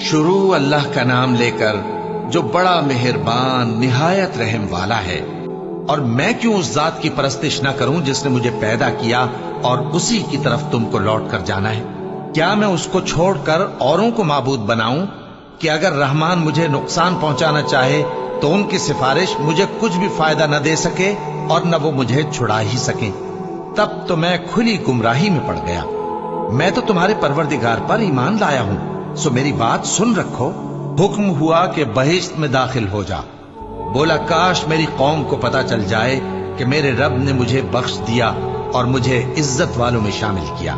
शुरू अल्लाह का नाम लेकर जो बड़ा मेहरबान निहायत रहम वाला है। और मैं क्यों उस जात की परस्तिश न करूं जिसने मुझे पैदा किया और उसी की तरफ तुमको लौट कर जाना है। क्या मैं उसको छोड़कर औरों को माबूद बनाऊं कि अगर रहमान मुझे नुकसान पहुंचाना चाहे तो उनकी सिफारिश मुझे कुछ भी फायदा न दे सके और न वो मुझे छुड़ा ही सके। तब तो मैं खुली गुमराही में पड़ गया। मैं तो तुम्हारे परवरदिगार पर ईमान लाया हूं, सो मेरी बात सुन रखो। हुक्म हुआ कि बहिश्त में दाखिल हो जा। बोला काश मेरी कौम को पता चल जाए कि मेरे रब ने मुझे बख्श दिया और मुझे इज्जत वालों में शामिल किया,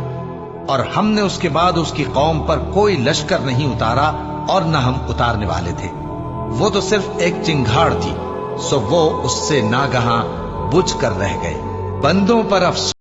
और हमने उसके बाद उसकी कौम पर कोई लश्कर नहीं उतारा और न हम उतारने वाले थे। वो तो सिर्फ एक चिंगाड़ थी, सो वो उससे नागहां बुझ कर रह गए। बंदों पर अफसोस।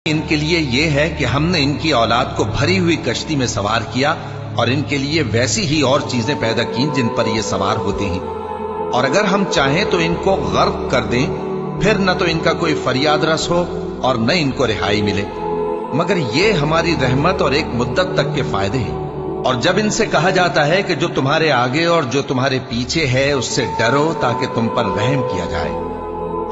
इनके लिए यह है कि हमने इनकी औलाद को भरी हुई कश्ती में सवार किया और इनके लिए वैसी ही और चीजें पैदा की जिन पर ये सवार होते हैं। और अगर हम चाहें तो इनको गर्क कर दें, फिर न तो इनका कोई फरियाद रस हो और न इनको रिहाई मिले, मगर ये हमारी रहमत और एक मुद्दत तक के फायदे हैं। और जब इनसे कहा जाता है कि जो तुम्हारे आगे और जो तुम्हारे पीछे है उससे डरो ताकि तुम पर रहम किया जाए,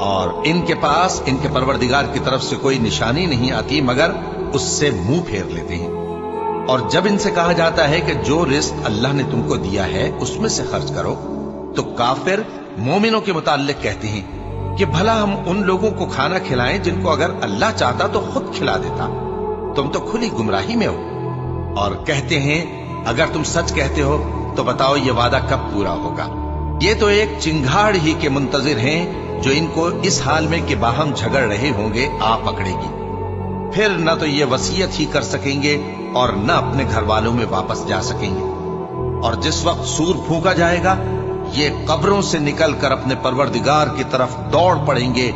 और इनके पास इनके परवरदिगार की तरफ से कोई निशानी नहीं आती मगर उससे मुंह फेर लेते हैं। और जब इनसे कहा जाता है कि जो रिस्क अल्लाह ने तुमको दिया है उसमें से खर्च करो, तो काफिर मोमिनों के मुताल्लिक कहते हैं कि भला हम उन लोगों को खाना खिलाएं जिनको अगर अल्लाह चाहता तो खुद खिला देता। तुम तो खुली गुमराही में हो। और कहते हैं अगर तुम सच कहते हो तो बताओ ये वादा कब पूरा होगा। ये तो एक चिंगाड़ ही के मुंतजिर हैं जो इनको इस हाल में कि बाहम झगड़ रहे होंगे आ पकड़ेगी। फिर न तो ये वसीयत ही कर सकेंगे और न अपने घर वालों में वापस जा सकेंगे। और जिस वक्त सूर फूंका जाएगा ये कब्रों से निकलकर अपने परवरदिगार की तरफ दौड़ पड़ेंगे।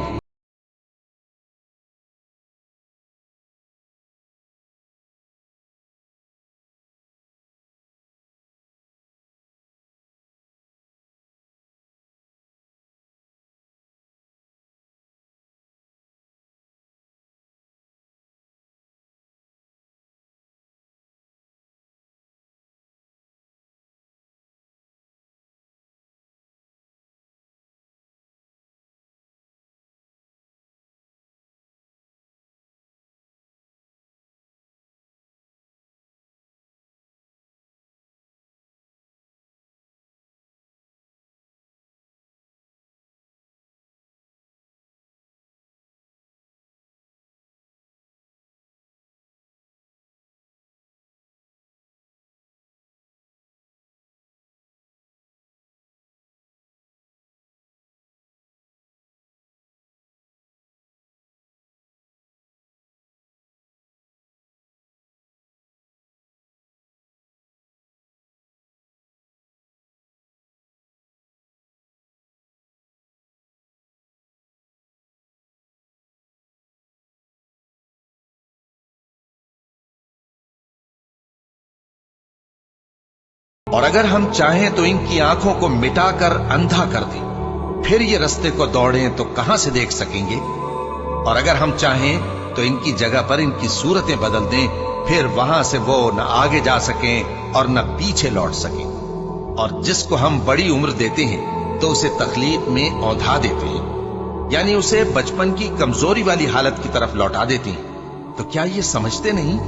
और अगर हम चाहें तो इनकी आंखों को मिटाकर अंधा कर दें, फिर ये रस्ते को दौड़ें तो कहां से देख सकेंगे। और अगर हम चाहें तो इनकी जगह पर इनकी सूरतें बदल दें, फिर वहां से वो न आगे जा सकें और न पीछे लौट सकें। और जिसको हम बड़ी उम्र देते हैं तो उसे तकलीफ में औंधा देते हैं, यानी उसे बचपन की कमजोरी वाली हालत की तरफ लौटा देते हैं। तो क्या ये समझते नहीं?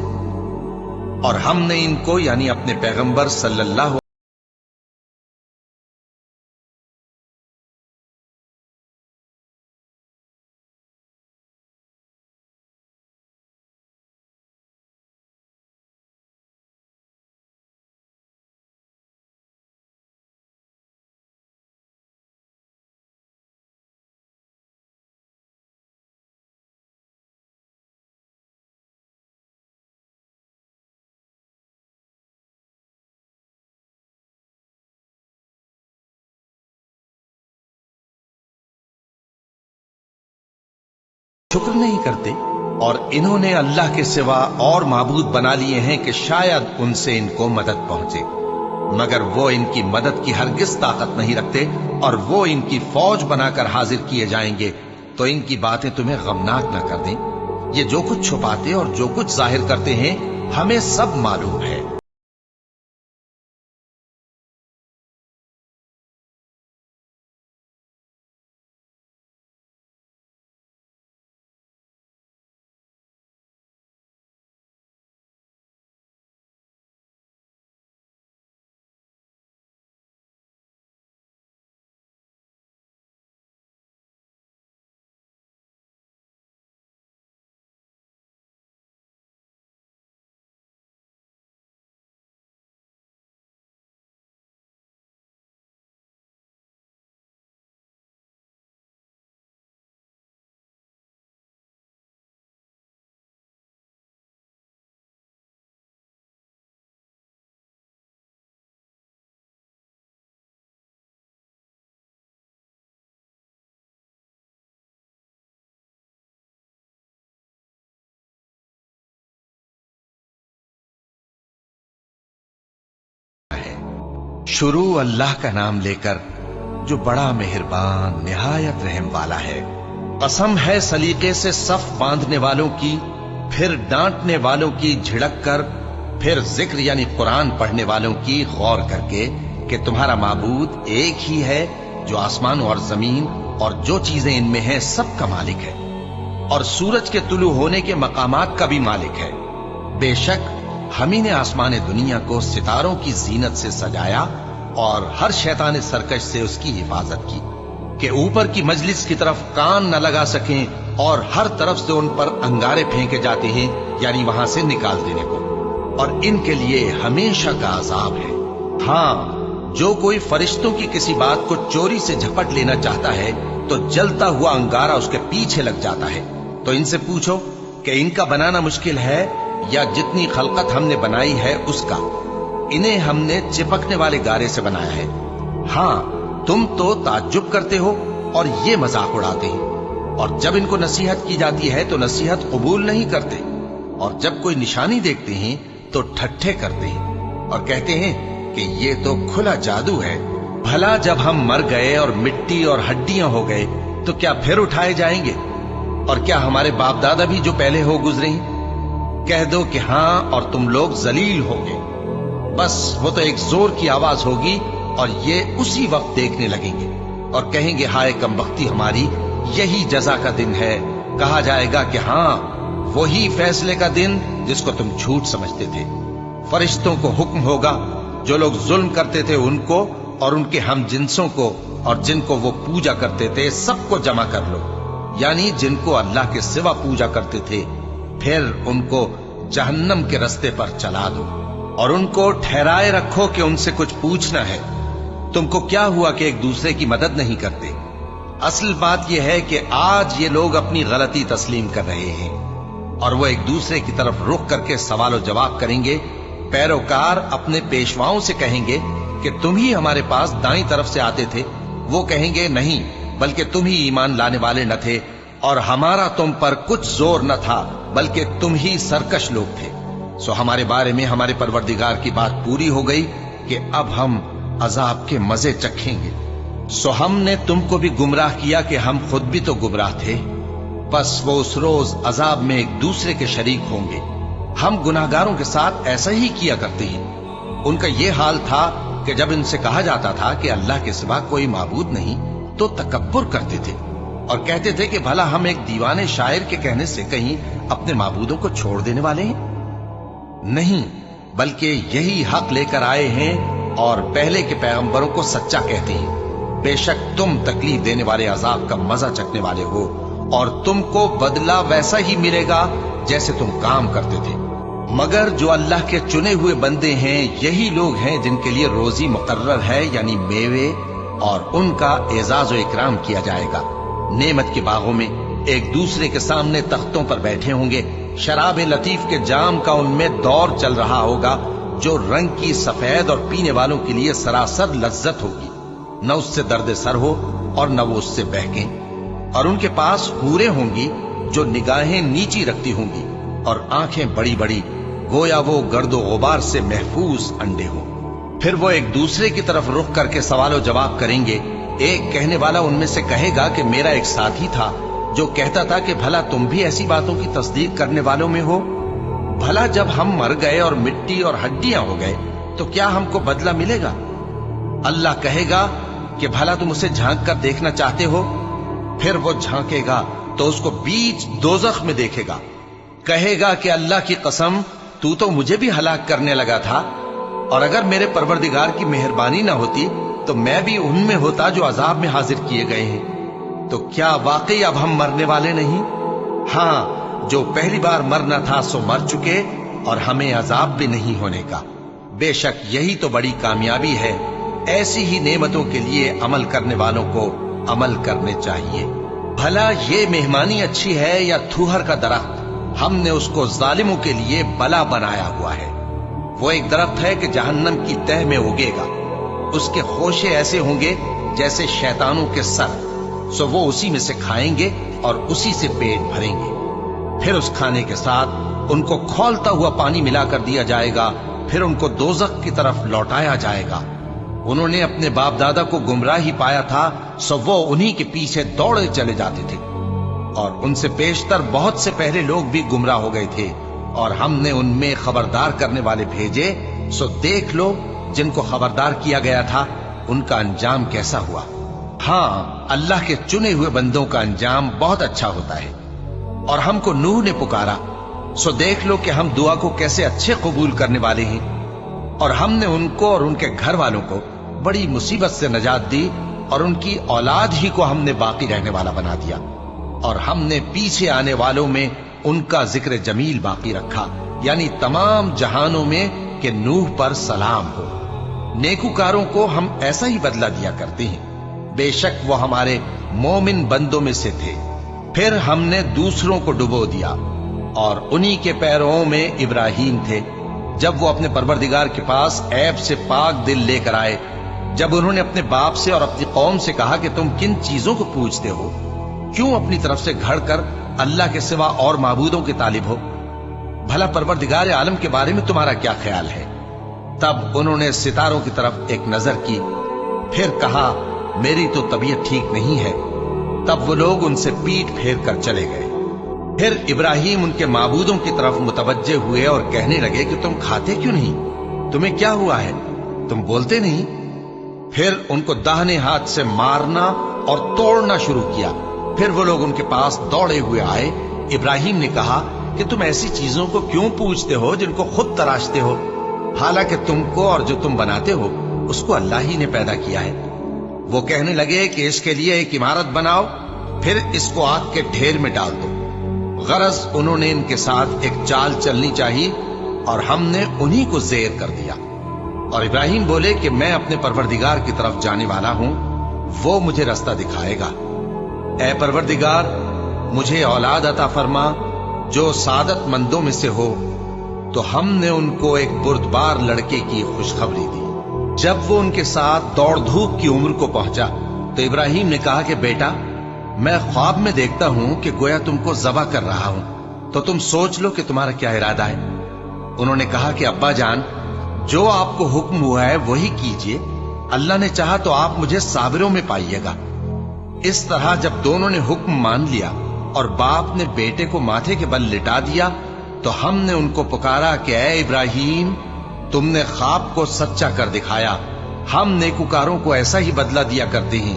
और हमने इनको यानी अपने पैगंबर सल्लल्लाहु शुक्र नहीं करते, और इन्होंने अल्लाह के सिवा और माबूद बना लिए हैं कि शायद उनसे इनको मदद पहुंचे, मगर वो इनकी मदद की हरगिज ताकत नहीं रखते, और वो इनकी फौज बनाकर हाजिर किए जाएंगे। तो इनकी बातें तुम्हें गमनाक न कर दें। ये जो कुछ छुपाते और जो कुछ जाहिर करते हैं हमें सब मालूम है। शुरू अल्लाह का नाम लेकर जो बड़ा मेहरबान निहायत रहम वाला है। कसम है सलीके से सफ बांधने वालों की, फिर डांटने वालों की झिड़क कर, फिर जिक्र यानी कुरान पढ़ने वालों की गौर करके कि तुम्हारा माबूद एक ही है जो आसमान और जमीन और जो चीजें इनमें हैं सब का मालिक है, और सूरज के तुलू होने के मकामात का भी मालिक है। बेशक हम ही ने आसमान दुनिया को सितारों की जीनत से सजाया और हर शैतान सरकश से उसकी हिफाजत की कि ऊपर की मजलिस की तरफ कान न लगा सकें, और हर तरफ से उन पर अंगारे फेंके जाते हैं यानी वहां से निकाल देने को, और इनके लिए हमेशा का अजाब है। हाँ, जो कोई फरिश्तों की किसी बात को चोरी से झपट लेना चाहता है तो जलता हुआ अंगारा उसके पीछे लग जाता है। तो इनसे पूछो कि इनका बनाना मुश्किल है या जितनी खलकत हमने बनाई है उसका। इन्हें हमने चिपकने वाले गारे से बनाया है। हाँ, तुम तो ताज्जुब करते हो और ये मजाक उड़ाते हैं, और जब इनको नसीहत की जाती है तो नसीहत कबूल नहीं करते, और जब कोई निशानी देखते हैं तो ठट्ठे करते हैं और कहते हैं कि ये तो खुला जादू है। भला जब हम मर गए और मिट्टी और हड्डियां हो गए तो क्या फिर उठाए जाएंगे? और क्या हमारे बाप दादा भी जो पहले हो गुजरे हैं? कह दो कि हाँ और तुम लोग जलील होगे। बस वो तो एक जोर की आवाज होगी और ये उसी वक्त देखने लगेंगे और कहेंगे हाय कमबख्ती हमारी, यही जजा का दिन है। कहा जाएगा कि हाँ, वही फैसले का दिन जिसको तुम झूठ समझते थे। फरिश्तों को हुक्म होगा जो लोग जुल्म करते थे उनको और उनके हम जिन्सों को और जिनको वो पूजा करते थे सबको जमा कर लो, यानी जिनको अल्लाह के सिवा पूजा करते थे, फिर उनको जहन्नम के रास्ते पर चला दो और उनको ठहराए रखो कि उनसे कुछ पूछना है। तुमको क्या हुआ कि एक दूसरे की मदद नहीं करते? असल बात यह है कि आज ये लोग अपनी गलती तस्लीम कर रहे हैं और वो एक दूसरे की तरफ रुख करके सवाल और जवाब करेंगे। पैरोकार अपने पेशवाओं से कहेंगे कि तुम ही हमारे पास दाईं तरफ से आते थे। वो कहेंगे नहीं, बल्कि तुम ही ईमान लाने वाले न थे और हमारा तुम पर कुछ जोर न था, बल्कि तुम ही सरकश लोग थे। सो हमारे बारे में हमारे परवरदिगार की बात पूरी हो गई कि अब हम अजाब के मजे चखेंगे। सो हमने तुमको भी गुमराह किया कि हम खुद भी तो गुमराह थे। बस वो उस रोज अजाब में एक दूसरे के शरीक होंगे। हम गुनाहगारों के साथ ऐसा ही किया करते हैं। उनका ये हाल था कि जब इनसे कहा जाता था कि अल्लाह के सिवा कोई माबूद नहीं, तो तकब्बुर करते थे और कहते थे कि भला हम एक दीवाने शायर के कहने से कहीं अपने माबूदों को छोड़ देने वाले हैं? नहीं, बल्कि यही हक लेकर आए हैं और पहले के पैगंबरों को सच्चा कहते हैं। बेशक तुम तकलीफ देने वाले अजाब का मजा चखने वाले हो और तुमको बदला वैसा ही मिलेगा जैसे तुम काम करते थे। मगर जो अल्लाह के चुने हुए बंदे हैं, यही लोग हैं जिनके लिए रोजी मुकर्रर है, यानी मेवे, और उनका एजाज व इकराम किया जाएगा। नेमत के बागों में एक दूसरे के सामने तख्तों पर बैठे होंगे। शराब लतीफ के जाम का उनमें दौर चल रहा होगा, जो रंग की सफेद और पीने वालों के लिए सरासर लज्जत होगी। न उससे दर्द सर हो और न वो उससे बहकें। और उनके पास हूरें होंगी जो निगाहें नीची रखती होंगी और आंखें बड़ी बड़ी, गोया वो गर्दो गुबार से महफूज अंडे हों। फिर वो एक दूसरे की तरफ रुख करके सवाल जवाब करेंगे। एक कहने वाला उनमें से कहेगा कि मेरा एक साथी था जो कहता था कि भला तुम भी ऐसी बातों की तस्दीक करने वालों में हो? भला जब हम मर गए और मिट्टी और हड्डियां हो गए तो क्या हमको बदला मिलेगा? अल्लाह कहेगा कि भला तुम उसे झांक कर देखना चाहते हो? फिर वो झांकेगा तो उसको बीच दोजख में देखेगा। कहेगा कि अल्लाह की कसम, तू तो मुझे भी हलाक करने लगा था, और अगर मेरे परवरदिगार की मेहरबानी ना होती तो मैं भी उनमें होता जो अजाब में हाजिर किए गए हैं। तो क्या वाकई अब हम मरने वाले नहीं? हाँ, जो पहली बार मरना था सो मर चुके और हमें अजाब भी नहीं होने का। बेशक यही तो बड़ी कामयाबी है। ऐसी ही नेमतों के लिए अमल करने वालों को अमल करने चाहिए। भला ये मेहमानी अच्छी है या थूहर का दरख्त? हमने उसको जालिमों के लिए बला बनाया हुआ है। वो एक दरख्त है कि जहन्नम की तह में उगेगा। उसके खोशे ऐसे होंगे जैसे शैतानों के सर। सो वो उसी में से खाएंगे और उसी से पेट भरेंगे। फिर उस खाने के साथ उनको खौलता हुआ पानी मिलाकर दिया जाएगा। फिर उनको दोजख की तरफ लौटाया जाएगा। उन्होंने अपने बाप दादा को गुमराह ही पाया था, सो वो उन्हीं के पीछे दौड़े चले जाते थे। और उनसे पेशतर बहुत से पहले लोग भी गुमराह हो गए थे और हमने उनमें खबरदार करने वाले भेजे। सो देख लो, जिनको खबरदार किया गया था उनका अंजाम कैसा हुआ। हाँ, अल्लाह के चुने हुए बंदों का अंजाम बहुत अच्छा होता है। और हमको नूह ने पुकारा, सो देख लो कि हम दुआ को कैसे अच्छे कबूल करने वाले हैं। और हमने उनको और उनके घर वालों को बड़ी मुसीबत से नजात दी और उनकी औलाद ही को हमने बाकी रहने वाला बना दिया। और हमने पीछे आने वालों में उनका जिक्र जमील बाकी रखा, यानी तमाम जहानों में कि नूह पर सलाम हो। नेकुकारों को हम ऐसा ही बदला दिया करते हैं। बेशक वो हमारे मोमिन बंदों में से थे। फिर हमने दूसरों को डुबो दिया और उन्हीं के पैरों में इब्राहिम थे। जब वो अपने परवरदिगार के पास ऐब से पाक दिल लेकर आए, जब उन्होंने अपने बाप से और अपनी कौम से कहा कि तुम किन चीजों को पूजते हो, क्यों अपनी तरफ से घड़ कर अल्लाह के सिवा और माबूदों के तालिब हो? भला परवरदिगार आलम के बारे में तुम्हारा क्या ख्याल है? तब उन्होंने सितारों की तरफ एक नजर की, फिर कहा मेरी तो तबीयत ठीक नहीं है। तब वो लोग उनसे पीठ फेर कर चले गए। फिर इब्राहिम उनके माबूदों की तरफ मुतवज्जे हुए और कहने लगे कि तुम खाते क्यों नहीं? तुम्हें क्या हुआ है? तुम बोलते नहीं? फिर उनको दाहिने हाथ से मारना और तोड़ना शुरू किया। फिर वो लोग उनके पास दौड़े हुए आए। इब्राहिम ने कहा कि तुम ऐसी चीजों को क्यों पूजते हो जिनको खुद तराशते हो? हालांकि तुमको और जो तुम बनाते हो उसको अल्लाह ही ने पैदा किया है। वो कहने लगे कि इसके लिए एक इमारत बनाओ, फिर इसको आग के ढेर में डाल दो। गरज उन्होंने इनके साथ एक चाल चलनी चाहिए और हमने उन्हीं को ज़ेर कर दिया। और इब्राहिम बोले कि मैं अपने परवरदिगार की तरफ जाने वाला हूं, वो मुझे रास्ता दिखाएगा। ऐ परवरदिगार, मुझे औलाद अता फरमा जो सादतमंदों में से हो। तो हमने उनको एक बुर्दबार लड़के की खुशखबरी दी। जब वो उनके साथ दौड़ धूप की उम्र को पहुंचा तो इब्राहिम ने कहा कि बेटा, मैं ख्वाब में देखता हूं कि गोया तुमको ज़बह कर रहा हूं, तो तुम सोच लो कि तुम्हारा क्या इरादा है। उन्होंने कहा कि अब्बा जान, जो आपको हुक्म हुआ है वही कीजिए। अल्लाह ने चाहा तो आप मुझे साबिरों में पाइएगा। इस तरह जब दोनों ने हुक्म मान लिया اور باپ نے بیٹے کو ماتھے کے بل لٹا دیا تو ہم نے ان کو پکارا کہ اے ابراہیم، تم نے خواب کو سچا کر دکھایا، ہم نیکوکاروں کو ایسا ہی بدلہ دیا کرتے ہیں،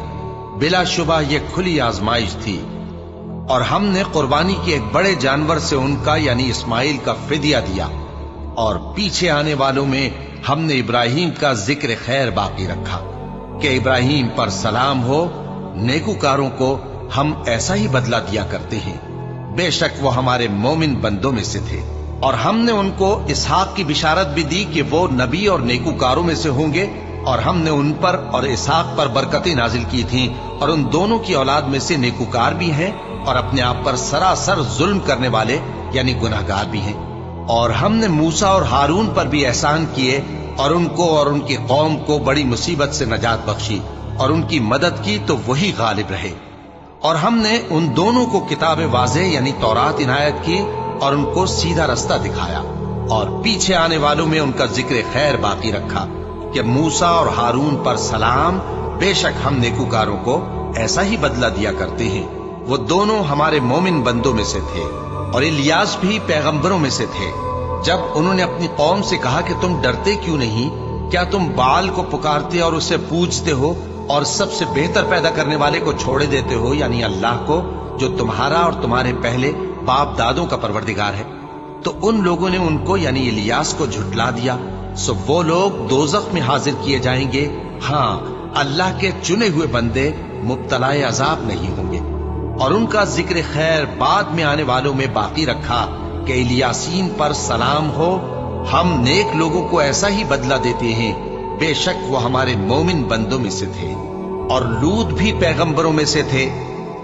بلا شبہ یہ کھلی آزمائش تھی۔ اور ہم نے قربانی کے ایک بڑے جانور سے ان کا یعنی اسماعیل کا فدیہ دیا، اور پیچھے آنے والوں میں ہم نے ابراہیم کا ذکر خیر باقی رکھا کہ ابراہیم پر سلام ہو، نیکوکاروں کو ہم ایسا ہی بدلہ دیا کرتے ہیں، بے شک وہ ہمارے مومن بندوں میں سے تھے۔ اور ہم نے ان کو اسحاق کی بشارت بھی دی کہ وہ نبی اور نیکوکاروں میں سے ہوں گے، اور ہم نے ان پر اور اسحاق پر برکتیں نازل کی تھیں، اور ان دونوں کی اولاد میں سے نیکوکار بھی ہیں اور اپنے آپ پر سراسر ظلم کرنے والے یعنی گناہگار بھی ہیں۔ اور ہم نے موسیٰ اور ہارون پر بھی احسان کیے اور ان کو اور ان کی قوم کو بڑی مصیبت سے نجات بخشی اور ان کی مدد کی تو وہی غالب رہے۔ اور ہم نے ان دونوں کو کتاب واضح یعنی تورات عنایت کی اور ان کو سیدھا رستہ دکھایا، اور پیچھے آنے والوں میں ان کا ذکر خیر باقی رکھا کہ موسیٰ اور ہارون پر سلام، بے شک ہم نیکوکاروں کو ایسا ہی بدلہ دیا کرتے ہیں، وہ دونوں ہمارے مومن بندوں میں سے تھے۔ اور الیاس بھی پیغمبروں میں سے تھے۔ جب انہوں نے اپنی قوم سے کہا کہ تم ڈرتے کیوں نہیں؟ کیا تم بال کو پکارتے اور اسے پوجتے ہو اور سب سے بہتر پیدا کرنے والے کو چھوڑے دیتے ہو یعنی اللہ کو، جو تمہارا اور تمہارے پہلے باپ دادوں کا پروردگار ہے؟ تو ان لوگوں نے ان کو یعنی الیاس کو جھٹلا دیا، سو وہ لوگ دوزخ میں حاضر کیے جائیں گے۔ ہاں، اللہ کے چنے ہوئے بندے مبتلا عذاب نہیں ہوں گے۔ اور ان کا ذکر خیر بعد میں آنے والوں میں باقی رکھا کہ الیاسین پر سلام ہو، ہم نیک لوگوں کو ایسا ہی بدلہ دیتے ہیں، بے شک وہ ہمارے مومن بندوں میں سے تھے۔ اور لوط بھی پیغمبروں میں سے تھے،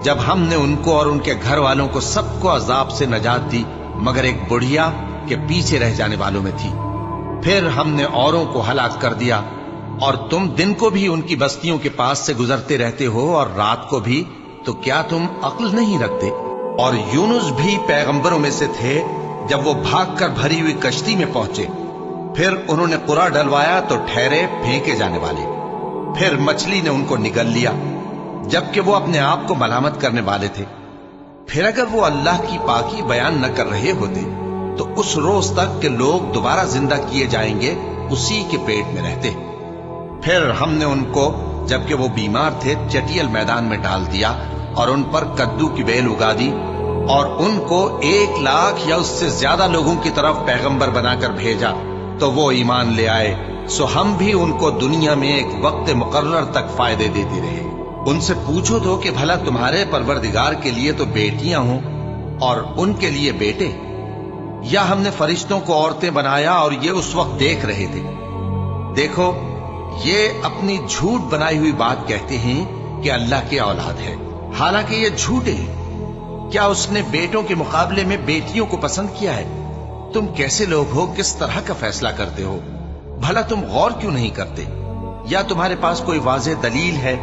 جب ہم نے ان کو اور ان کے گھر والوں کو سب کو عذاب سے نجات دی مگر ایک بڑھیا کے پیچھے رہ جانے والوں میں تھی۔ پھر ہم نے اوروں کو ہلاک کر دیا، اور تم دن کو بھی ان کی بستیوں کے پاس سے گزرتے رہتے ہو اور رات کو بھی، تو کیا تم عقل نہیں رکھتے؟ اور یونس بھی پیغمبروں میں سے تھے، جب وہ بھاگ کر بھری ہوئی کشتی میں پہنچے، پھر انہوں نے قرعہ ڈلوایا تو ٹھہرے پھینکے جانے والے، پھر مچھلی نے ان کو نگل لیا جبکہ وہ اپنے آپ کو ملامت کرنے والے تھے۔ پھر اگر وہ اللہ کی پاکی بیان نہ کر رہے ہوتے تو اس روز تک کہ لوگ دوبارہ زندہ کیے جائیں گے اسی کے پیٹ میں رہتے۔ پھر ہم نے ان کو جبکہ وہ بیمار تھے چٹیل میدان میں ڈال دیا اور ان پر کدو کی بیل اگا دی، اور ان کو 1,00,000 یا اس سے زیادہ لوگوں کی طرف پیغمبر بنا کر بھیجا تو وہ ایمان لے آئے، سو ہم بھی ان کو دنیا میں ایک وقت مقرر تک فائدے دیتے رہے۔ ان سے پوچھو تو کہ بھلا تمہارے پروردگار کے لیے تو بیٹیاں ہوں اور ان کے لیے بیٹے، یا ہم نے فرشتوں کو عورتیں بنایا اور یہ اس وقت دیکھ رہے تھے؟ دیکھو، یہ اپنی جھوٹ بنائی ہوئی بات کہتے ہیں کہ اللہ کی اولاد ہے، حالانکہ یہ جھوٹے ہیں۔ کیا اس نے بیٹوں کے مقابلے میں بیٹیوں کو پسند کیا ہے؟ تم کیسے لوگ ہو، کس طرح کا فیصلہ کرتے ہو؟ بھلا تم غور کیوں نہیں کرتے؟ یا تمہارے پاس کوئی واضح دلیل ہے؟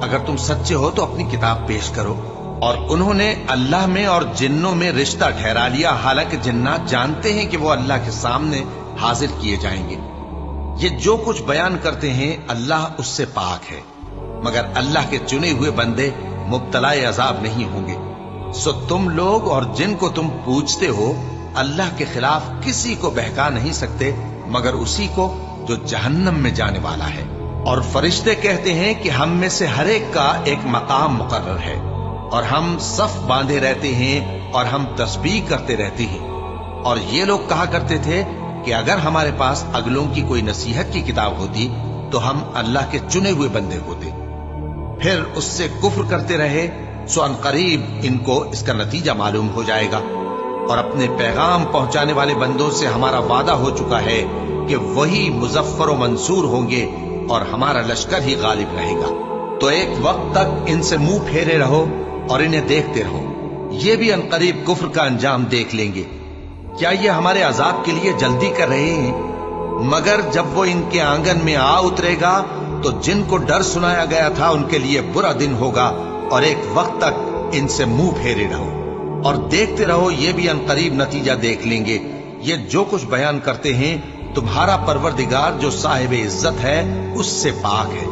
اگر تم سچے ہو تو اپنی کتاب پیش کرو۔ اور انہوں نے اللہ میں اور جنوں میں رشتہ ٹھہرا لیا، حالانکہ جنات جانتے ہیں کہ وہ اللہ کے سامنے حاضر کیے جائیں گے۔ یہ جو کچھ بیان کرتے ہیں اللہ اس سے پاک ہے، مگر اللہ کے چنے ہوئے بندے مبتلا عذاب نہیں ہوں گے۔ سو تم لوگ اور جن کو تم پوجتے ہو اللہ کے خلاف کسی کو بہکا نہیں سکتے مگر اسی کو جو جہنم میں جانے والا ہے۔ اور فرشتے کہتے ہیں کہ ہم میں سے ہر ایک کا ایک مقام مقرر ہے، اور ہم صف باندھے رہتے ہیں اور ہم تسبیح کرتے رہتے ہیں۔ اور یہ لوگ کہا کرتے تھے کہ اگر ہمارے پاس اگلوں کی کوئی نصیحت کی کتاب ہوتی تو ہم اللہ کے چنے ہوئے بندے ہوتے۔ پھر اس سے کفر کرتے رہے، سو ان قریب ان کو اس کا نتیجہ معلوم ہو جائے گا۔ اور اپنے پیغام پہنچانے والے بندوں سے ہمارا وعدہ ہو چکا ہے کہ وہی مظفر و منصور ہوں گے اور ہمارا لشکر ہی غالب رہے گا۔ تو ایک وقت تک ان سے منہ پھیرے رہو اور انہیں دیکھتے رہو، یہ بھی عنقریب کفر کا انجام دیکھ لیں گے۔ کیا یہ ہمارے عذاب کے لیے جلدی کر رہے ہیں؟ مگر جب وہ ان کے آنگن میں آ اترے گا تو جن کو ڈر سنایا گیا تھا ان کے لیے برا دن ہوگا، اور ایک وقت تک ان سے منہ پھیرے رہو اور دیکھتے رہو، یہ بھی عنقریب نتیجہ دیکھ لیں گے۔ یہ جو کچھ بیان کرتے ہیں تمہارا پروردگار جو صاحب عزت ہے اس سے پاک ہے۔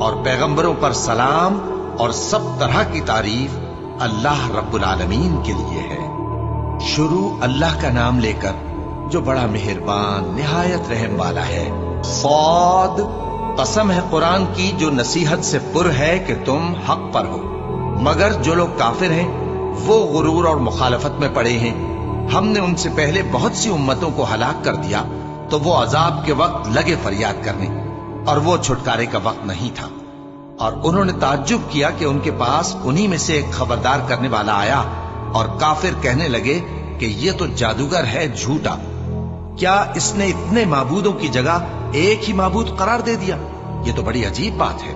اور پیغمبروں پر سلام اور سب طرح کی تعریف अल्लाह रब्बुल आलमीन के लिए है। शुरू अल्लाह का नाम लेकर जो बड़ा मेहरबान निहायत रहम वाला है। सौद, कसम है कुरान की जो नसीहत से पुर है कि तुम हक पर हो, मगर जो लोग काफिर हैं वो गुरूर और मुखालफत में पड़े हैं। हमने उनसे पहले बहुत सी उम्मतों को हलाक कर दिया तो वो अजाब के वक्त लगे फरियाद करने, और वो छुटकारे का वक्त नहीं था। और उन्होंने ताज्जुब किया कि उनके पास उन्हीं में से एक खबरदार करने वाला आया, और काफिर कहने लगे कि ये तो जादूगर है झूठा। क्या इसने इतने माबूदों की जगह एक ही माबूद करार दे दिया? ये तो बड़ी अजीब बात है।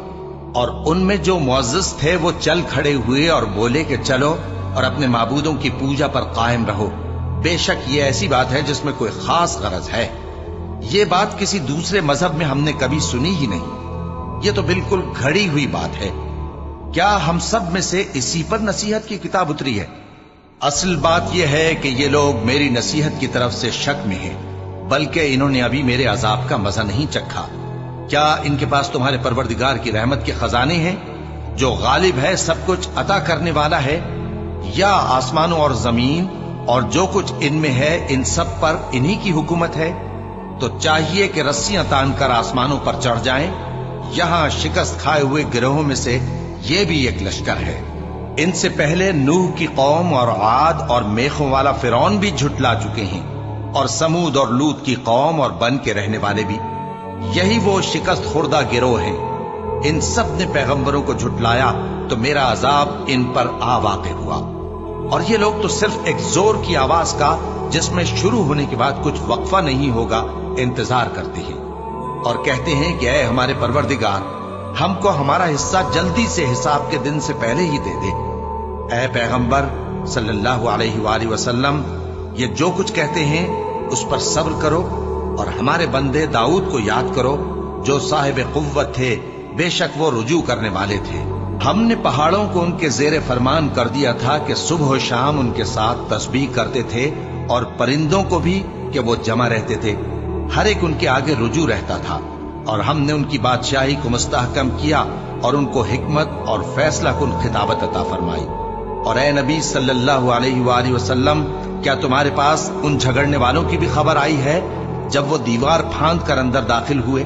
और उनमें जो मुअज़्ज़िज़ थे वो चल खड़े हुए और बोले कि चलो और अपने माबूदों की पूजा पर कायम रहो। बेशक ये ऐसी बात है जिसमें कोई खास गरज है। ये बात किसी दूसरे मजहब में हमने कभी सुनी ही नहीं। ये तो बिल्कुल घड़ी हुई बात है। क्या हम सब में से इसी पर नसीहत की किताब उतरी है? असल बात यह है कि ये लोग मेरी नसीहत की तरफ से शक में हैं, बल्कि इन्होंने अभी मेरे अजाब का मजा नहीं चखा। क्या इनके पास तुम्हारे परवरदिगार की रहमत के खजाने हैं जो गालिब है, सब कुछ अता करने वाला है? या आसमानों और जमीन और जो कुछ इनमें है इन सब पर इन्हीं की हुकूमत है? तो चाहिए कि रस्सियां तानकर आसमानों पर चढ़ जाएं। यहां शिकस्त खाए हुए गिरोहों में से ये भी एक लश्कर है। इनसे पहले नूह की कौम और आद और मेखों वाला फिरौन भी झुटला चुके हैं, और समूद और लूत की कौम और बन के रहने वाले भी। यही वो शिकस्त खुर्दा गिरोह हैं। इन सब ने पैगंबरों को झुटलाया तो मेरा अजाब इन पर आ वाक़े हुआ। और ये लोग तो सिर्फ एक जोर की आवाज का, जिसमें शुरू होने के बाद कुछ वक्फा नहीं होगा, इंतजार करते हैं और कहते हैं कि ऐ हमारे परवरदिगार, हमको हमारा हिस्सा जल्दी से हिसाब के दिन से पहले ही दे दे। ऐ पैगंबर सल्लल्लाहु अलैहि वसल्लम, ये जो कुछ कहते हैं उस पर सब्र करो, और हमारे बंदे दाऊद को याद करो जो साहिब कुव्वत थे, बेशक वो रुजू करने वाले थे। हमने पहाड़ों को उनके जेरे फरमान कर दिया था कि सुबह और शाम उनके साथ तस्बीह करते थे, और परिंदों को भी कि वो जमा रहते थे, हर एक उनके आगे रुजू रहता था। और हमने उनकी बादशाही को मुस्तहकम किया और उनको हिकमत और फैसला कुन खिताबत अता फरमाई। और ए नबी सल्लल्लाहु अलैहि वसल्लम, क्या तुम्हारे पास उन झगड़ने वालों की भी खबर आई है जब वो दीवार फांद कर अंदर दाखिल हुए?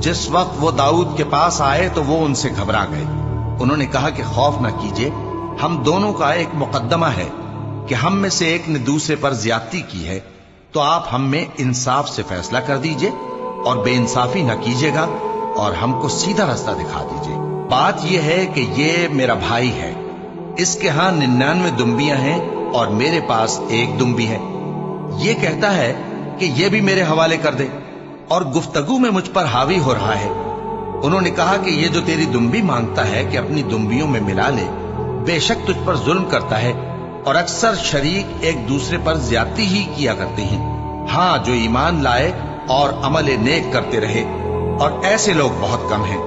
जिस वक्त वो दाऊद के पास आए तो वो उनसे घबरा गए। उन्होंने कहा कि खौफ न कीजिए, हम दोनों का एक मुकद्दमा है कि हम में से एक ने दूसरे पर ज्यादती की है, तो आप हम में इंसाफ से फैसला कर दीजिए और बेइंसाफी न कीजिएगा और हमको सीधा रास्ता दिखा दीजिए। बात यह है कि ये मेरा भाई है, इसके यहां 99 दुम्बियां हैं और मेरे पास एक दुम्बी है। ये कहता है कि ये भी मेरे हवाले कर दे, और गुफ्तगू में मुझ पर हावी हो रहा है। उन्होंने कहा कि ये जो तेरी दुम्बी मांगता है कि अपनी दुम्बियों में मिला ले, बेशक तुझ पर जुल्म करता है, और अक्सर शरीक एक दूसरे पर ज्यादती ही किया करते हैं। हाँ, जो ईमान लाए और अमल नेक करते रहे, और ऐसे लोग बहुत कम हैं।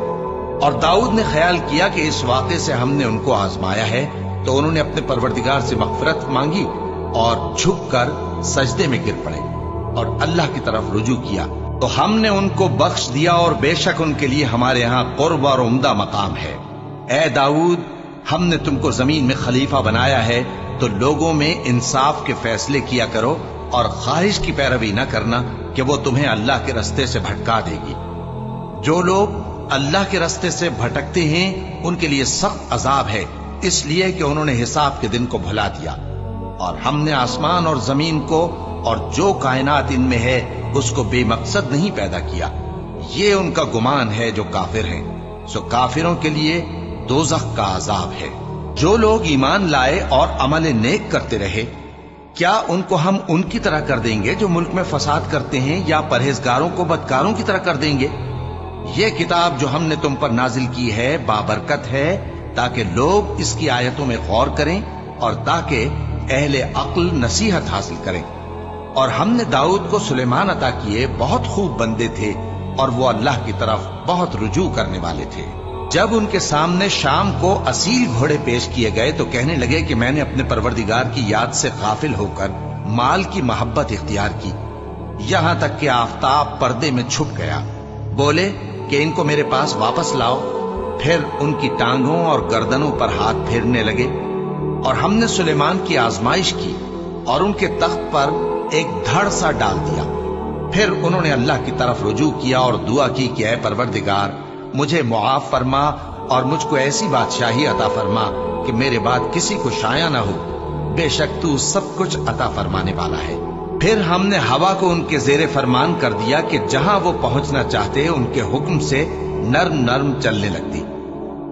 और दाऊद ने ख्याल किया कि इस वाक़े से हमने उनको आजमाया है, तो उन्होंने अपने परवरदिगार से मग़फ़िरत मांगी और झुककर सजदे में गिर पड़े और अल्लाह की तरफ रुजू किया, तो हमने उनको बख्श दिया, और बेशक उनके लिए हमारे यहाँ कुर्ब और उम्दा मकाम है। ए दाऊद, हमने तुमको जमीन में खलीफा बनाया है, तो लोगों में इंसाफ के फैसले किया करो, और ख्वाहिश की पैरवी न करना कि वो तुम्हें अल्लाह के रास्ते से भटका देगी। जो लोग अल्लाह के रास्ते से भटकते हैं उनके लिए सख्त अजाब है, इसलिए कि उन्होंने हिसाब के दिन को भुला दिया। और हमने आसमान और जमीन को और जो कायनात इनमें है उसको बेमकसद नहीं पैदा किया। ये उनका गुमान है जो काफिर हैं। सो काफिरों के लिए दोज़ख का अजाब है। जो लोग ईमान लाए और अमल नेक करते रहे, क्या उनको हम उनकी तरह कर देंगे जो मुल्क में फसाद करते हैं, या परहेजगारों को बदकारों की तरह कर देंगे? ये किताब जो हमने तुम पर नाजिल की है बाबरकत है, ताकि लोग इसकी आयतों में गौर करें और ताकि अहले अक्ल नसीहत हासिल करें। और हमने दाऊद को सुलेमान अता किए, बहुत खूब बंदे थे और वो अल्लाह की तरफ बहुत रुजू करने वाले थे। जब उनके सामने शाम को असील घोड़े पेश किए गए तो कहने लगे कि मैंने अपने परवरदिगार की याद से गाफिल होकर माल की मोहब्बत इख्तियार की, यहां तक कि आफताब पर्दे में छुप गया। बोले कि इनको मेरे पास वापस लाओ। फिर उनकी टांगों और गर्दनों पर हाथ फेरने लगे। اور ہم نے سلیمان کی آزمائش کی اور ان کے تخت پر ایک دھڑ سا ڈال دیا۔ پھر انہوں نے اللہ کی طرف رجوع کیا اور دعا کی کہ اے پروردگار مجھے معاف فرما اور مجھ کو ایسی بادشاہی عطا فرما کہ میرے بعد کسی کو شایع نہ ہو، بے شک تو سب کچھ عطا فرمانے والا ہے۔ پھر ہم نے ہوا کو ان کے زیر فرمان کر دیا کہ جہاں وہ پہنچنا چاہتے ان کے حکم سے نرم نرم چلنے لگتی،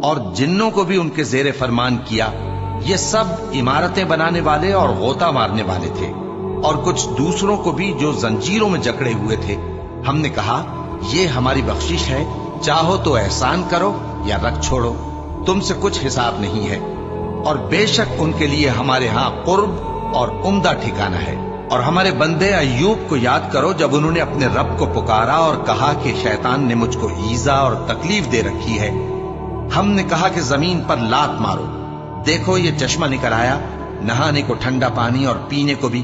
اور جنوں کو بھی ان کے زیر فرمان کیا۔ یہ سب عمارتیں بنانے والے اور غوطہ مارنے والے تھے، اور کچھ دوسروں کو بھی جو زنجیروں میں جکڑے ہوئے تھے۔ ہم نے کہا یہ ہماری بخشش ہے، چاہو تو احسان کرو یا رکھ چھوڑو، تم سے کچھ حساب نہیں ہے، اور بے شک ان کے لیے ہمارے ہاں قرب اور عمدہ ٹھکانہ ہے۔ اور ہمارے بندے ایوب کو یاد کرو جب انہوں نے اپنے رب کو پکارا اور کہا کہ شیطان نے مجھ کو ایذا اور تکلیف دے رکھی ہے۔ ہم نے کہا کہ زمین پر لات مارو، دیکھو یہ چشمہ نکل آیا، نہانے کو ٹھنڈا پانی اور پینے کو بھی،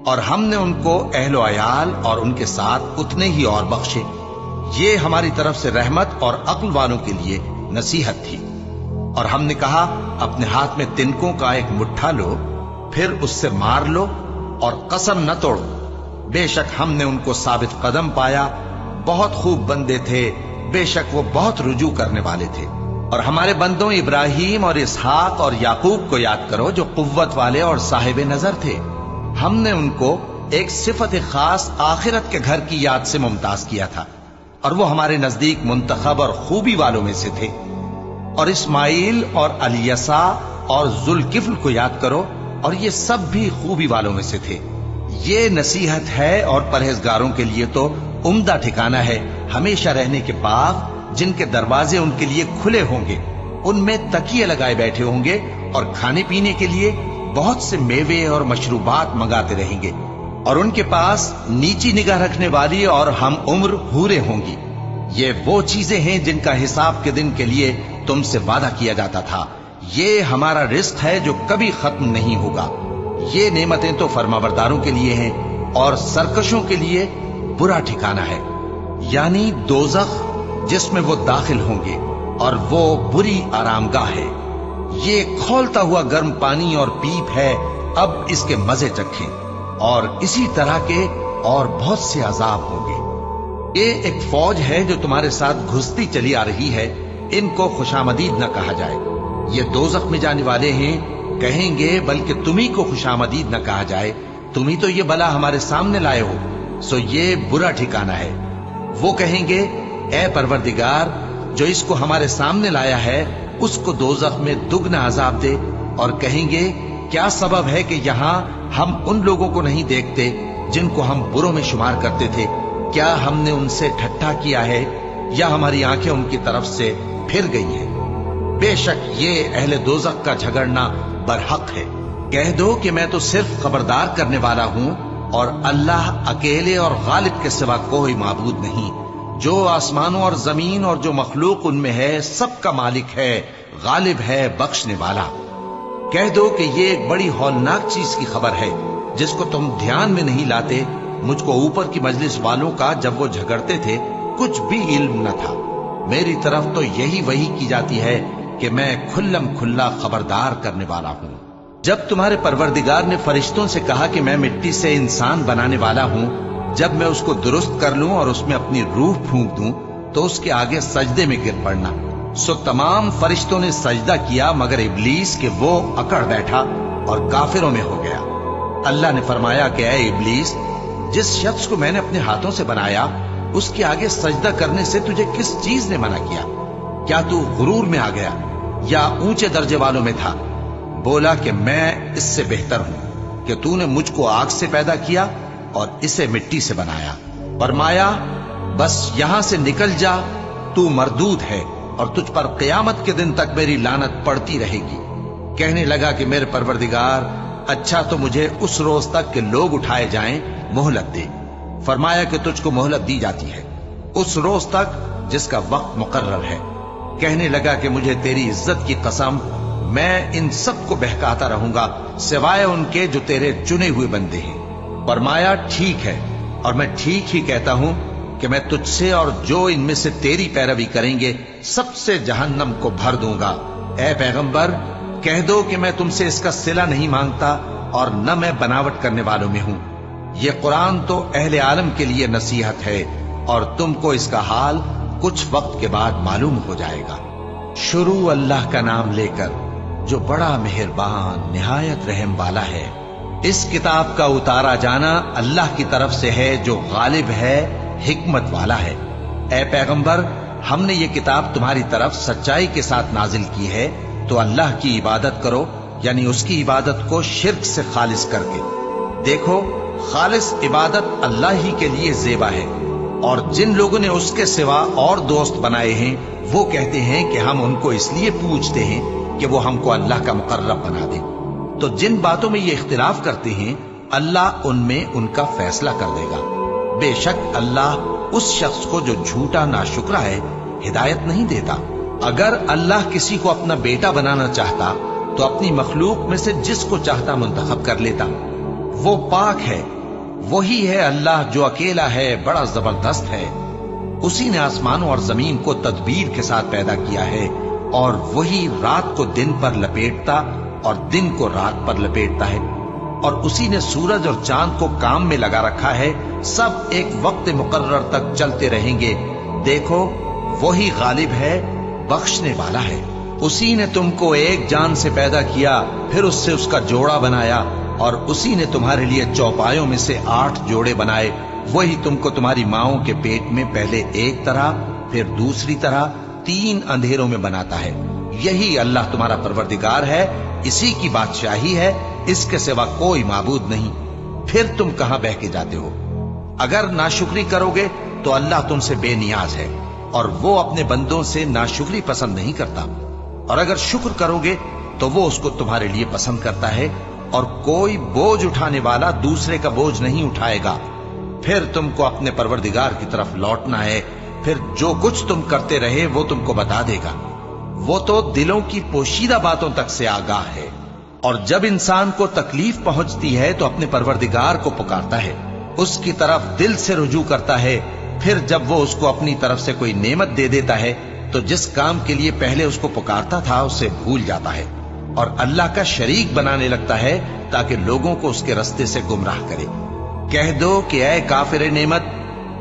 اور ہم نے ان کو اہل و عیال اور ان کے ساتھ اتنے ہی اور بخشے۔ یہ ہماری طرف سے رحمت اور عقل والوں کے لیے نصیحت تھی۔ اور ہم نے کہا اپنے ہاتھ میں تنکوں کا ایک مٹھا لو، پھر اس سے مار لو اور قسم نہ توڑو، بے شک ہم نے ان کو ثابت قدم پایا، بہت خوب بندے تھے، بے شک وہ بہت رجوع کرنے والے تھے۔ اور ہمارے بندوں ابراہیم اور اسحاق اور یعقوب کو یاد کرو جو قوت والے اور صاحب نظر تھے۔ ہم نے ان کو ایک صفت خاص آخرت کے گھر کی یاد سے ممتاز کیا تھا، اور وہ ہمارے نزدیک منتخب اور خوبی والوں میں سے تھے۔ اور اسماعیل اور الیسع اور ذوالکفل کو یاد کرو، اور یہ سب بھی خوبی والوں میں سے تھے۔ یہ نصیحت ہے اور پرہیزگاروں کے لیے تو عمدہ ٹھکانہ ہے، ہمیشہ رہنے کے باغ جن کے دروازے ان کے لیے کھلے ہوں گے، ان میں تکیے لگائے بیٹھے ہوں گے، اور کھانے پینے کے لیے بہت سے میوے اور مشروبات منگاتے رہیں گے، اور ان کے پاس نیچی نگاہ رکھنے والی اور ہم عمر حوریں ہوں گی۔ یہ وہ چیزیں ہیں جن کا حساب کے دن کے لیے تم سے وعدہ کیا جاتا تھا، یہ ہمارا رزق ہے جو کبھی ختم نہیں ہوگا۔ یہ نعمتیں تو فرمانبرداروں کے لیے ہیں، اور سرکشوں کے لیے برا ٹھکانہ ہے، یعنی دوزخ جس میں وہ داخل ہوں گے، اور وہ بری آرامگاہ ہے۔ یہ کھولتا ہوا گرم پانی اور پیپ ہے، اب اس کے مزے چکھیں، اور اسی طرح کے اور بہت سے عذاب ہوں گے۔ یہ ایک فوج ہے جو تمہارے ساتھ گھستی چلی آ رہی ہے، ان کو خوشامدید نہ کہا جائے۔ یہ دوزخ میں جانے والے ہیں، کہیں گے بلکہ تمہیں کو خوشامدید نہ کہا جائے، تمہیں تو یہ بلا ہمارے سامنے لائے ہو، سو یہ برا ٹھکانہ ہے۔ وہ کہیں گے اے پروردگار جو اس کو ہمارے سامنے لایا ہے اس کو دوزخ میں دگنا عذاب دے، اور کہیں گے کیا سبب ہے کہ یہاں ہم ان لوگوں کو نہیں دیکھتے جن کو ہم بروں میں شمار کرتے تھے؟ کیا ہم نے ان سے ٹھٹھا کیا ہے، یا ہماری آنکھیں ان کی طرف سے پھر گئی ہیں؟ بے شک یہ اہل دوزخ کا جھگڑنا برحق ہے۔ کہہ دو کہ میں تو صرف خبردار کرنے والا ہوں، اور اللہ اکیلے اور غالب کے سوا کوئی معبود نہیں، جو آسمانوں اور زمین اور جو مخلوق ان میں ہے سب کا مالک ہے، غالب ہے، بخشنے والا۔ کہہ دو کہ یہ ایک بڑی ہولناک چیز کی خبر ہے جس کو تم دھیان میں نہیں لاتے۔ مجھ کو اوپر کی مجلس والوں کا جب وہ جھگڑتے تھے کچھ بھی علم نہ تھا، میری طرف تو یہی وحی کی جاتی ہے کہ میں کھلم کھلا خبردار کرنے والا ہوں۔ جب تمہارے پروردگار نے فرشتوں سے کہا کہ میں مٹی سے انسان بنانے والا ہوں، جب میں اس کو درست کر لوں اور اس میں اپنی روح پھونک دوں تو اس کے آگے سجدے میں گر پڑنا، سو تمام فرشتوں نے سجدہ کیا مگر ابلیس کہ وہ اکڑ بیٹھا اور کافروں میں ہو گیا۔ اللہ نے فرمایا کہ اے ابلیس، جس شخص کو میں نے اپنے ہاتھوں سے بنایا اس کے آگے سجدہ کرنے سے تجھے کس چیز نے منع کیا؟ کیا تو غرور میں آ گیا یا اونچے درجے والوں میں تھا؟ بولا کہ میں اس سے بہتر ہوں کہ تو نے مجھ کو آگ سے پیدا کیا اور اسے مٹی سے بنایا۔ فرمایا بس یہاں سے نکل جا، تو مردود ہے اور تجھ پر قیامت کے دن تک میری لعنت پڑتی رہے گی۔ کہنے لگا کہ میرے پروردگار، اچھا تو مجھے اس روز تک کہ لوگ اٹھائے جائیں مہلت دے۔ فرمایا کہ تجھ کو مہلت دی جاتی ہے اس روز تک جس کا وقت مقرر ہے۔ کہنے لگا کہ مجھے تیری عزت کی قسم، میں ان سب کو بہکاتا رہوں گا سوائے ان کے جو تیرے چنے ہوئے بندے ہیں۔ فرمایا ٹھیک ہے، اور میں ٹھیک ہی کہتا ہوں کہ میں تجھ سے اور جو ان میں سے تیری پیروی کریں گے سب سے جہنم کو بھر دوں گا۔ اے پیغمبر، کہہ دو کہ میں تم سے اس کا صلہ نہیں مانگتا اور نہ میں بناوٹ کرنے والوں میں ہوں۔ یہ قرآن تو اہل عالم کے لیے نصیحت ہے اور تم کو اس کا حال کچھ وقت کے بعد معلوم ہو جائے گا۔ شروع اللہ کا نام لے کر جو بڑا مہربان نہایت رحم والا ہے۔ اس کتاب کا اتارا جانا اللہ کی طرف سے ہے جو غالب ہے، حکمت والا ہے۔ اے پیغمبر، ہم نے یہ کتاب تمہاری طرف سچائی کے ساتھ نازل کی ہے، تو اللہ کی عبادت کرو، یعنی اس کی عبادت کو شرک سے خالص کر کے۔ دیکھو، خالص عبادت اللہ ہی کے لیے زیبا ہے، اور جن لوگوں نے اس کے سوا اور دوست بنائے ہیں وہ کہتے ہیں کہ ہم ان کو اس لیے پوجتے ہیں کہ وہ ہم کو اللہ کا مقرب بنا دیں۔ تو جن باتوں میں یہ اختلاف کرتے ہیں اللہ ان میں ان کا فیصلہ کر دے گا۔ بے شک اللہ اس شخص کو جو جھوٹا ناشکرا ہے ہدایت نہیں دیتا۔ اگر اللہ کسی کو اپنا بیٹا بنانا چاہتا تو اپنی مخلوق میں سے جس کو چاہتا منتخب کر لیتا۔ وہ پاک ہے، وہی ہے اللہ جو اکیلا ہے، بڑا زبردست ہے۔ اسی نے آسمانوں اور زمین کو تدبیر کے ساتھ پیدا کیا ہے، اور وہی رات کو دن پر لپیٹتا اور دن کو رات پر لپیٹتا ہے، اور اسی نے سورج اور چاند کو کام میں لگا رکھا ہے، سب ایک وقت مقرر تک چلتے رہیں گے۔ دیکھو، وہی غالب ہے، بخشنے والا ہے۔ اسی نے تم کو ایک جان سے پیدا کیا، پھر اس سے اس کا جوڑا بنایا، اور اسی نے تمہارے لیے چوپایوں میں سے 8 جوڑے بنائے۔ وہی تم کو تمہاری ماؤں کے پیٹ میں پہلے ایک طرح، پھر دوسری طرح 3 اندھیروں میں بناتا ہے۔ یہی اللہ تمہارا پروردگار ہے، اسی کی بادشاہی ہے، اس کے سوا کوئی معبود نہیں۔ پھر تم کہاں بہ کے جاتے ہو؟ اگر ناشکری کرو گے تو اللہ تم سے بے نیاز ہے، اور وہ اپنے بندوں سے ناشکری پسند نہیں کرتا، اور اگر شکر کرو گے تو وہ اس کو تمہارے لیے پسند کرتا ہے، اور کوئی بوجھ اٹھانے والا دوسرے کا بوجھ نہیں اٹھائے گا۔ پھر تم کو اپنے پروردگار کی طرف لوٹنا ہے، پھر جو کچھ تم کرتے رہے وہ تم کو بتا دے گا۔ وہ تو دلوں کی پوشیدہ باتوں تک سے آگاہ ہے، اور جب انسان کو تکلیف پہنچتی ہے تو اپنے پروردگار کو پکارتا ہے، اس کی طرف دل سے رجوع کرتا ہے۔ پھر جب وہ اس کو اپنی طرف سے کوئی نعمت دے دیتا ہے تو جس کام کے لیے پہلے اس کو پکارتا تھا اسے بھول جاتا ہے، اور اللہ کا شریک بنانے لگتا ہے تاکہ لوگوں کو اس کے رستے سے گمراہ کرے۔ کہہ دو کہ اے کافر نعمت،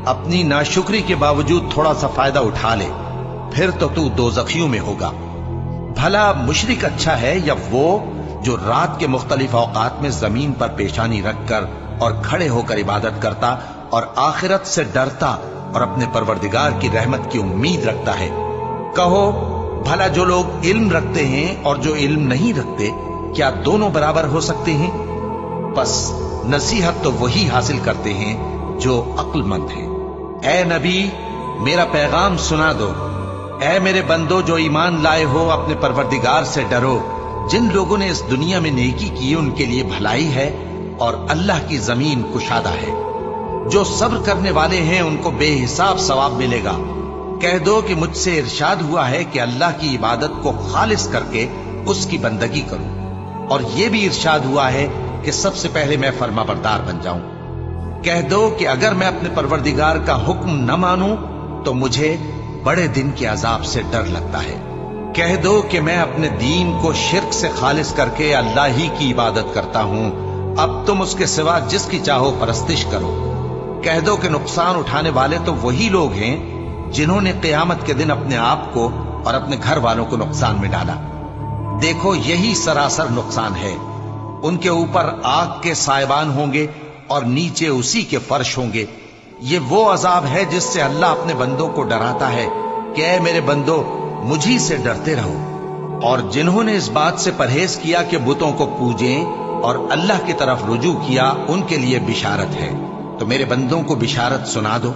اپنی ناشکری کے باوجود تھوڑا سا فائدہ اٹھا لے، پھر تو دوزخیوں میں ہوگا۔ بھلا مشرک اچھا ہے یا وہ جو رات کے مختلف اوقات میں زمین پر پیشانی رکھ کر اور کھڑے ہو کر عبادت کرتا اور آخرت سے ڈرتا اور اپنے پروردگار کی رحمت کی امید رکھتا ہے۔ کہو، بھلا جو لوگ علم رکھتے ہیں اور جو علم نہیں رکھتے، کیا دونوں برابر ہو سکتے ہیں؟ بس نصیحت تو وہی حاصل کرتے ہیں جو عقل مند ہیں۔ اے نبی، میرا پیغام سنا دو۔ اے میرے بندو جو ایمان لائے ہو، اپنے پروردگار سے ڈرو۔ جن لوگوں نے اس دنیا میں نیکی کی ان کے لیے بھلائی ہے، اور اللہ کی زمین کشادہ ہے۔ جو صبر کرنے والے ہیں ان کو بے حساب ثواب ملے گا۔ کہہ دو کہ مجھ سے ارشاد ہوا ہے کہ اللہ کی عبادت کو خالص کر کے اس کی بندگی کروں، اور یہ بھی ارشاد ہوا ہے کہ سب سے پہلے میں فرما بردار بن جاؤں۔ کہہ دو کہ اگر میں اپنے پروردگار کا حکم نہ مانوں تو مجھے بڑے دن کے عذاب سے ڈر لگتا ہے۔ کہہ دو کہ میں اپنے دین کو شرک سے خالص کر کے اللہ ہی کی عبادت کرتا ہوں، اب تم اس کے سوا جس کی چاہو پرستش کرو۔ کہہ دو کہ نقصان اٹھانے والے تو وہی لوگ ہیں جنہوں نے قیامت کے دن اپنے آپ کو اور اپنے گھر والوں کو نقصان میں ڈالا۔ دیکھو، یہی سراسر نقصان ہے۔ ان کے اوپر آگ کے سائبان ہوں گے اور نیچے اسی کے فرش ہوں گے۔ یہ وہ عذاب ہے جس سے اللہ اپنے بندوں کو ڈراتا ہے کہ اے میرے بندو، مجھی سے ڈرتے رہو۔ اور جنہوں نے اس بات سے پرہیز کیا کہ بتوں کو پوجیں اور اللہ کی طرف رجوع کیا، ان کے لیے بشارت ہے۔ تو میرے بندوں کو بشارت سنا دو،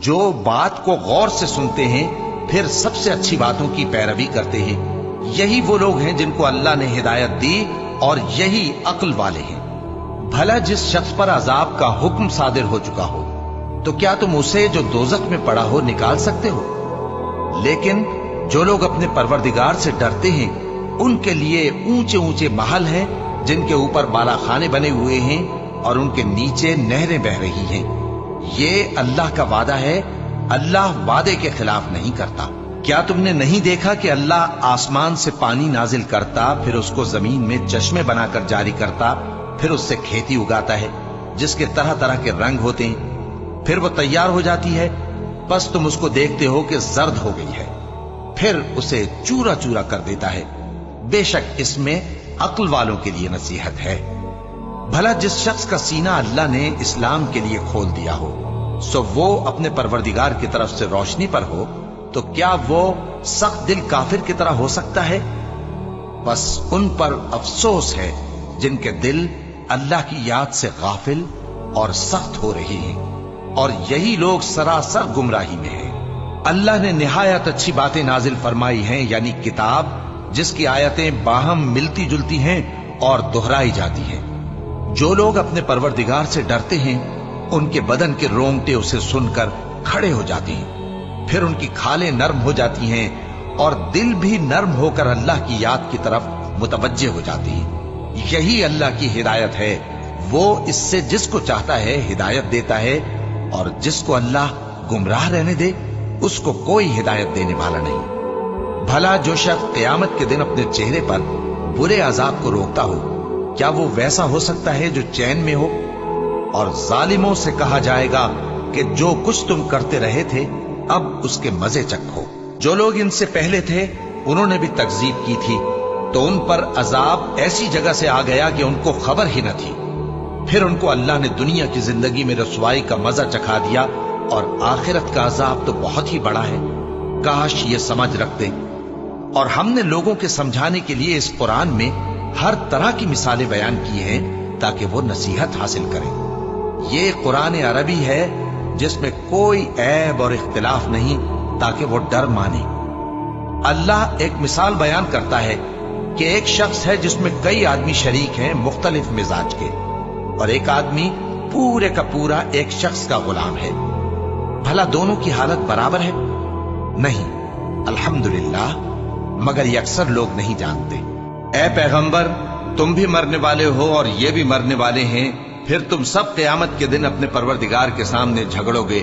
جو بات کو غور سے سنتے ہیں پھر سب سے اچھی باتوں کی پیروی کرتے ہیں۔ یہی وہ لوگ ہیں جن کو اللہ نے ہدایت دی، اور یہی عقل والے ہیں۔ بھلا جس شخص پر عذاب کا حکم صادر ہو چکا ہو، تو کیا تم اسے جو دوزخ میں پڑا ہو نکال سکتے ہو؟ لیکن جو لوگ اپنے پروردگار سے ڈرتے ہیں ان کے لیے اونچے اونچے محل ہیں جن کے اوپر بالا خانے بنے ہوئے ہیں اور ان کے نیچے نہریں بہ رہی ہیں۔ یہ اللہ کا وعدہ ہے، اللہ وعدے کے خلاف نہیں کرتا۔ क्या तुमने नहीं देखा कि अल्लाह आसमान से पानी नाजिल करता, फिर उसको जमीन में चश्मे बनाकर जारी करता, फिर उससे खेती उगाता है जिसके तरह तरह के रंग होते हैं, फिर वो तैयार हो जाती है, बस तुम उसको देखते हो कि जर्द हो गई है, फिर उसे चूरा चूरा कर देता है। बेशक इसमें अक्ल वालों के लिए नसीहत है। भला जिस शख्स का सीना अल्लाह ने इस्लाम के लिए खोल दिया हो, सो वो अपने परवरदिगार की तरफ से रोशनी पर हो, तो क्या वो सख्त दिल काफिर की तरह हो सकता है? बस उन पर अफसोस है जिनके दिल अल्लाह की याद से गाफिल और सख्त हो रही हैं, और यही लोग सरासर गुमराही में हैं। अल्लाह ने निहायत अच्छी बातें नाजिल फरमाई हैं, यानी किताब जिसकी आयतें बाहम मिलती जुलती हैं और दोहराई जाती हैं। जो लोग अपने परवरदिगार से डरते हैं, उनके बदन के रोंगटे उसे सुनकर खड़े हो जाते हैं, फिर उनकी खालें नर्म हो जाती हैं और दिल भी नर्म होकर अल्लाह की याद की तरफ मुतवज्जे हो जाती हैं। यही अल्लाह की हिदायत है। वो इससे जिसको चाहता है हिदायत देता है, और जिसको अल्लाह गुमराह रहने दे उसको कोई हिदायत देने वाला नहीं। भला जो शख्स क़यामत के दिन अपने चेहरे पर बुरे अजाब को रोकता हो, क्या वो वैसा हो सकता है जो चैन में हो? और जालिमों से कहा जाएगा कि जो कुछ तुम करते रहे थे अब उसके मजे चखो। जो लोग इनसे पहले थे उन्होंने भी तकजीब की थी, तो उन पर अजाब ऐसी जगह से आ गया कि उनको खबर ही न थी। फिर उनको अल्लाह ने दुनिया की जिंदगी में रसवाई का मजा चखा दिया, और आखिरत का अजाब तो बहुत ही बड़ा है। काश ये समझ रखते। और हमने लोगों के समझाने के लिए इस कुरान में हर तरह की मिसालें बयान की हैं ताकि वो नसीहत हासिल करें। ये कुरान अरबी है जिसमें कोई ऐब और इख्तिलाफ नहीं, ताकि वो डर माने। अल्लाह एक मिसाल बयान करता है कि एक शख्स है जिसमें कई आदमी शरीक हैं मुख्तलिफ मिजाज के, और एक आदमी पूरे का पूरा एक शख्स का गुलाम है। भला दोनों की हालत बराबर है? नहीं, अल्हम्दुलिल्लाह, मगर ये अक्सर लोग नहीं जानते। ऐ पैगंबर, तुम भी मरने वाले हो और ये भी मरने वाले हैं, फिर तुम सब क़यामत के दिन अपने परवरदिगार के सामने झगड़ोगे